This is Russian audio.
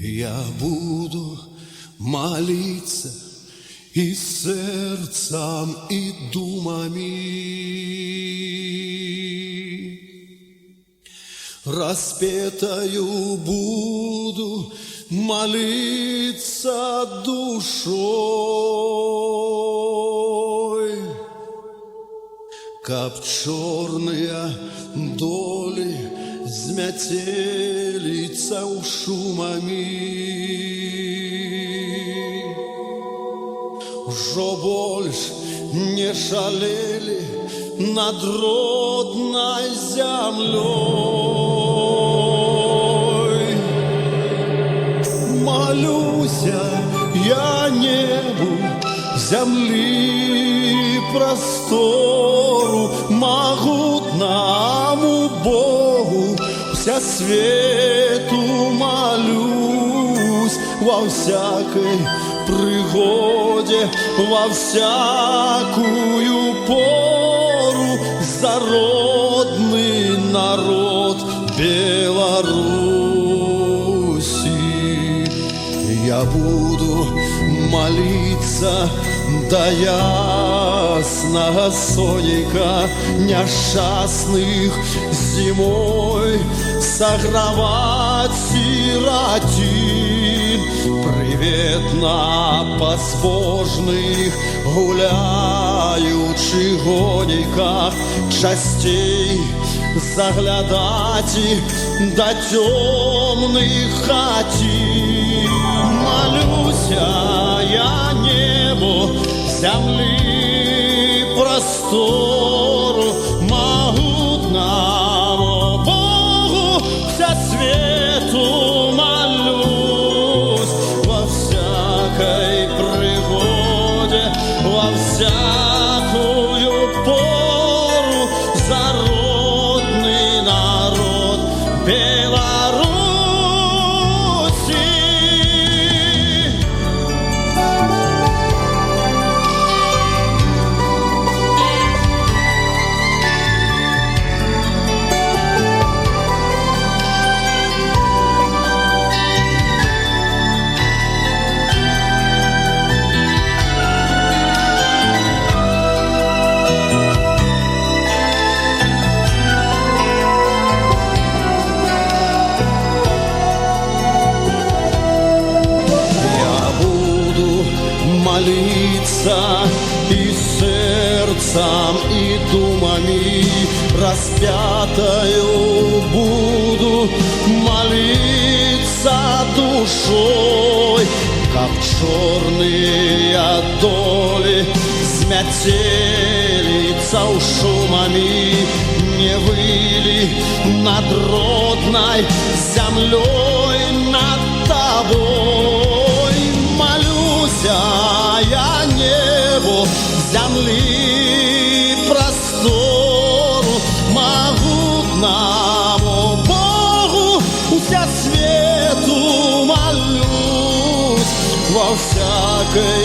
Я буду молиться и сердцем, и думами. Распетою буду молиться душой, каб черные доли змятелица у шумами. Жо больш не шалели над родной землей. Молюся я небу, земли простору, могутному Богу, вся свету молюсь во всякой пригоде, во всякую пору за родный народ Беларуси. Я буду молиться до ясного соника несчастных зимой, согревать сиротин, приветно безбожных гуляющих гониках частей заглядать до темных хатин. Молюся я небу, земли простору, могутному Богу вся свету молюсь во всякой пригоде, во всякую пору за родный народ Беларуси. Молиться и сердцем, и думами, распятою буду молиться душой, как черные доли змятелица у шумами, не выли над родной землей, над тобой. Молюся я небу, земли простору, могутному Богу вся свету молюсь во всякой